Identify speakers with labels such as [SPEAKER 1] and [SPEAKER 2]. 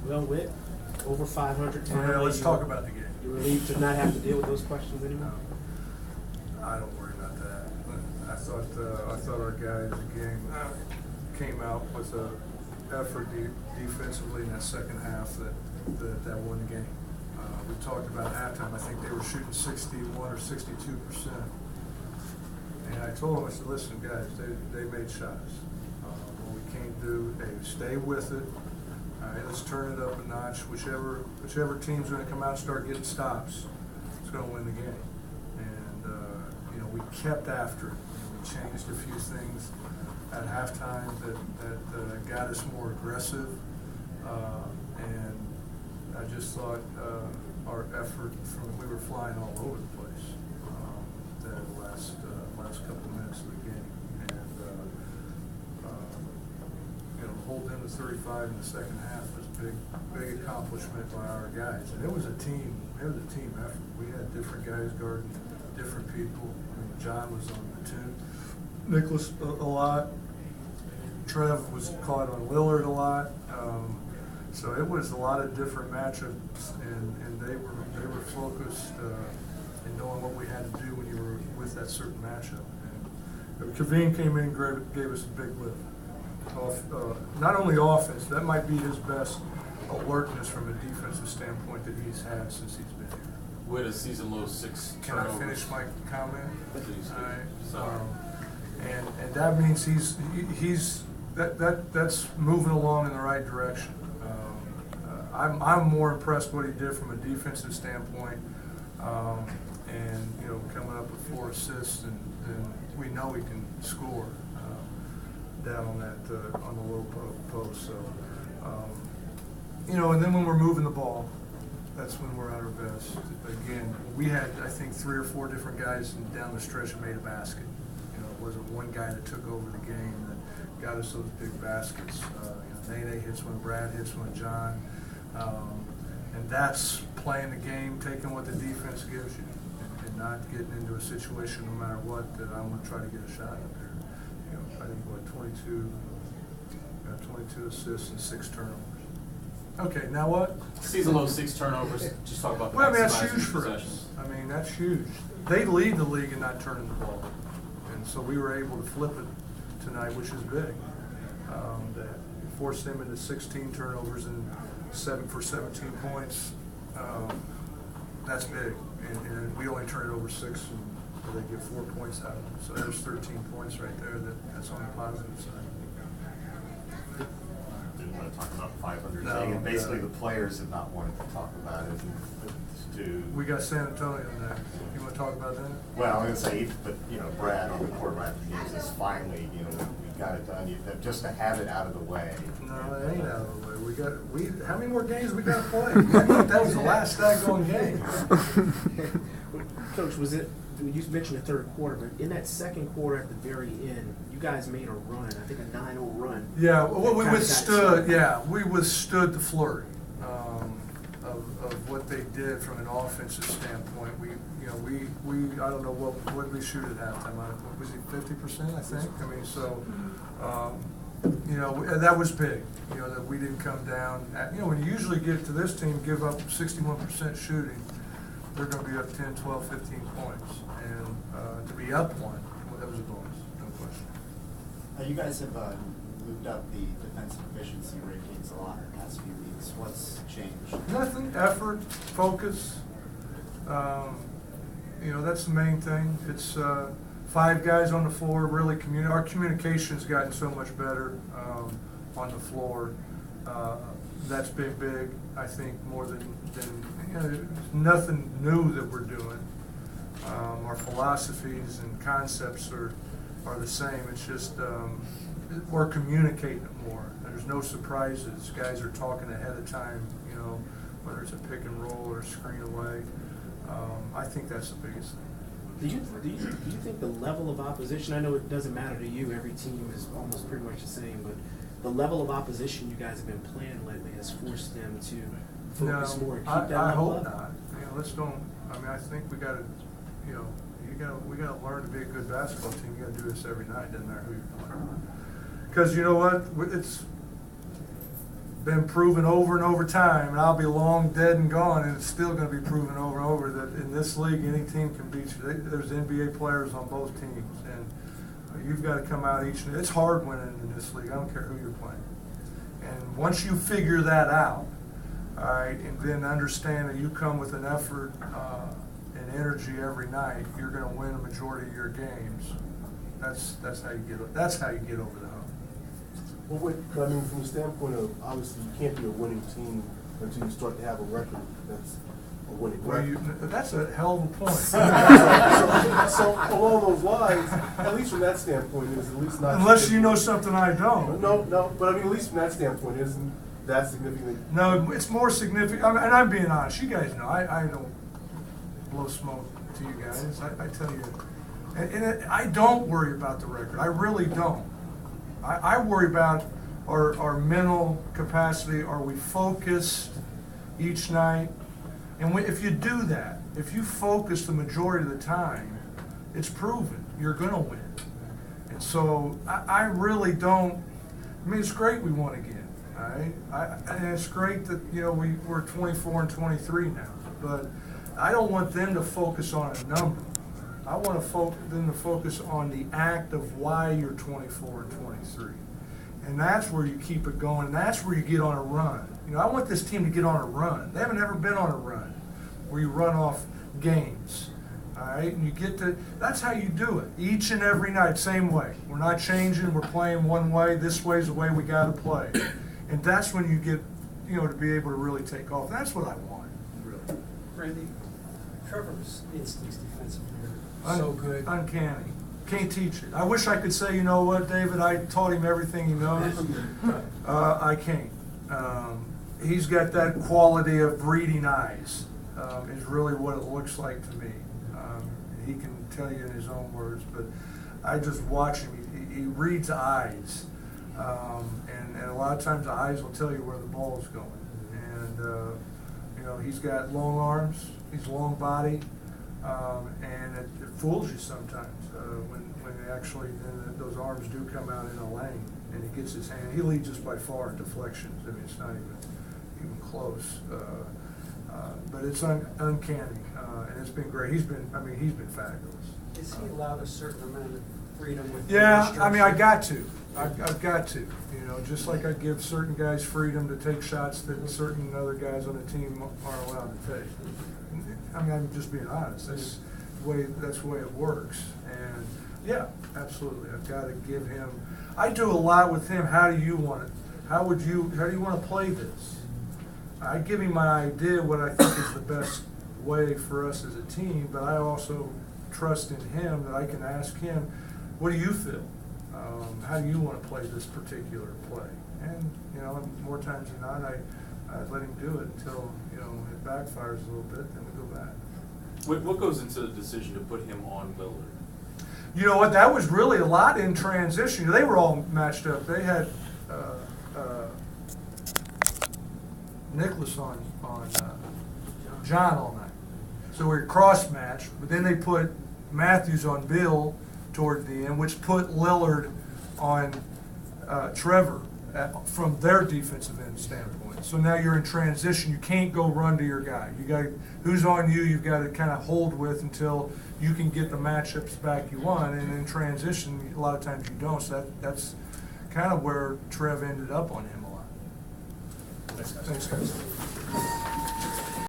[SPEAKER 1] Well, Whit, over 500 finally.
[SPEAKER 2] Yeah, let's talk about the game.
[SPEAKER 1] You're relieved to not have to deal with those questions anymore?
[SPEAKER 2] I don't worry about that. I thought our guys again came out with a effort defensively in that second half that won the game. We talked about halftime. I think they were shooting 61 or 62%. And I told them, I said, listen, guys, they made shots. What we can't do, hey, stay with it. All right, let's turn it up a notch. Whichever team's going to come out and start getting stops, is going to win the game. And we kept after it. We changed a few things at halftime that got us more aggressive. And I just thought our effort we were flying all over the place the last couple of minutes of the game, and hold them to 35 in the second half was a big accomplishment by our guys, and it was a team effort. We had different guys guarding different people. I mean, John was on the two, Nicholas a lot. Trev was caught on Lillard a lot. So it was a lot of different matchups, and they were focused in knowing what we had to do when you were with that certain matchup. And Kaveen came in and gave us a big lift. Not only offense, that might be his best alertness from a defensive standpoint that he's had since he's been here.
[SPEAKER 3] We had a season low 6
[SPEAKER 2] Can
[SPEAKER 3] turnovers.
[SPEAKER 2] I finish my comment?
[SPEAKER 3] Please.
[SPEAKER 2] All right.
[SPEAKER 3] Sorry.
[SPEAKER 2] And that means that's moving along in the right direction. I'm more impressed what he did from a defensive standpoint, and coming up with 4 assists, and we know he can score down on that on the low post. So and then when we're moving the ball, that's when we're at our best. Again, we had I think 3 or 4 different guys down the stretch that made a basket. It wasn't one guy that took over the game that got us those big baskets. Nene hits one, Brad hits one, John. And that's playing the game, taking what the defense gives you, and not getting into a situation, no matter what, that I'm going to try to get a shot up there. I think 22 assists and 6 turnovers. Okay, now what?
[SPEAKER 3] Season low 6 turnovers. Just talk about the
[SPEAKER 2] Well, I mean, that's
[SPEAKER 3] maximizing
[SPEAKER 2] huge for
[SPEAKER 3] possessions.
[SPEAKER 2] us. I mean, that's huge. They lead the league in not turning the ball, and so we were able to flip it tonight, which is big. That forced them into 16 turnovers and 7 for 17 points. That's big, and we only turn it over 6, and they get 4 points out of it. So there's 13 points right there. That's on the positive side.
[SPEAKER 4] Didn't want to talk about 500
[SPEAKER 2] No,
[SPEAKER 4] and basically
[SPEAKER 2] no.
[SPEAKER 4] the players have not wanted to talk about it.
[SPEAKER 2] We got San Antonio next. You want to talk about that?
[SPEAKER 4] Well, I'm going to say, but Brad on the court right after the game says finally, we got it done. Just to have it out of the way.
[SPEAKER 2] No, it ain't out of the way. How many more games we got to play? That was the last staggering game.
[SPEAKER 1] Coach, you mentioned the third quarter, but in that second quarter at the very end, you guys made a run, I think a 9-0 run.
[SPEAKER 2] Yeah, well, we
[SPEAKER 1] Kinda got
[SPEAKER 2] withstood.
[SPEAKER 1] it.
[SPEAKER 2] Yeah, we withstood the flurry of what they did from an offensive standpoint. We I don't know what did we shoot at halftime. Was it 50%? I think. I mean, so that was big. That we didn't come down. When you usually get to this team, give up 61% shooting, they're going to be up 10, 12, 15 points, and to be up one, well, that was a bonus, no question.
[SPEAKER 5] You guys have moved up the defensive efficiency rankings a lot in the past few weeks. What's changed?
[SPEAKER 2] Nothing. Effort, focus. That's the main thing. It's 5 guys on the floor. Really, our communication's gotten so much better on the floor. That's been big. I think more than nothing new that we're doing. Our philosophies and concepts are the same. It's just we're communicating it more. There's no surprises. Guys are talking ahead of time, whether it's a pick and roll or a screen away. I think that's the biggest thing.
[SPEAKER 1] Do you think the level of opposition, I know it doesn't matter to you, every team is almost pretty much the same, but the level of opposition you guys have been playing lately has forced them to focus more and keep that
[SPEAKER 2] I
[SPEAKER 1] level
[SPEAKER 2] hope
[SPEAKER 1] up?
[SPEAKER 2] not. I think we got to, we got to learn to be a good basketball team. You got to do this every night. Doesn't matter who you're playing. Because you know what? been proven over and over time, and I'll be long dead and gone, and it's still going to be proven over and over that in this league, any team can beat you. There's NBA players on both teams, and you've got to come out each. It's hard winning in this league. I don't care who you're playing. And once you figure that out, all right, and then understand that you come with an effort and energy every night, you're going to win a majority of your games. That's how you get over the hump.
[SPEAKER 6] Well, I mean, from the standpoint of, obviously, you can't be a winning team until you start to have a record that's a winning record.
[SPEAKER 2] That's a hell of a point.
[SPEAKER 6] So along those lines, at least from that standpoint, is at least not.
[SPEAKER 2] Unless you know something I don't.
[SPEAKER 6] No, but I mean, at least from that standpoint, isn't that significant?
[SPEAKER 2] No, it's more significant. I mean, and I'm being honest. You guys know I don't blow smoke to you guys. I tell you, and I don't worry about the record. I really don't. I worry about our mental capacity. Are we focused each night? And if you do that, if you focus the majority of the time, it's proven you're going to win. And so I really don't. I mean, it's great we won again. All right? And it's great that we're 24 and 23 now. But I don't want them to focus on a number. I want them to focus on the act of why you're 24 and 23. And that's where you keep it going. That's where you get on a run. I want this team to get on a run. They haven't ever been on a run where you run off games. All right? And you get to, that's how you do it. Each and every night, same way. We're not changing. We're playing one way. This way's the way we got to play. And that's when you get, to be able to really take off. That's what I want, really.
[SPEAKER 7] Randy, Trevor's instincts defensively are so good.
[SPEAKER 2] Uncanny. Can't teach it. I wish I could say, you know what, David, I taught him everything he knows. I can't. He's got that quality of reading eyes, is really what it looks like to me. He can tell you in his own words, but I just watch him. He reads eyes. And a lot of times the eyes will tell you where the ball's going. And, he's got long arms. He's long body. And it fools you sometimes when actually those arms do come out in a lane and he gets his hand. He leads us by far in deflections. I mean, it's not even close. But it's uncanny, and it's been great. He's been fabulous.
[SPEAKER 7] Is he allowed a certain amount of freedom with?
[SPEAKER 2] Yeah, I mean, I've got to. Just like I give certain guys freedom to take shots that certain other guys on the team aren't allowed to take. I mean, I'm just being honest. That's the way it works. And yeah, absolutely. I've got to give him. I do a lot with him. How do you want it? How do you want to play this? I give him my idea what I think is the best way for us as a team, but I also trust in him that I can ask him, what do you feel? How do you want to play this particular play? And more times than not, I let him do it until it backfires a little bit, then we go back.
[SPEAKER 3] What goes into the decision to put him on Lillard?
[SPEAKER 2] You know what? That was really a lot in transition. They were all matched up. They had Nicholas on John all night, so we were cross matched. But then they put Matthews on Bill toward the end, which put Lillard on Trevor from their defensive end standpoint. So now you're in transition. You can't go run to your guy. You got who's on you. You've got to kind of hold with until you can get the matchups back you want. And in transition, a lot of times you don't. So that's kind of where Trev ended up on him a lot. Thanks, guys.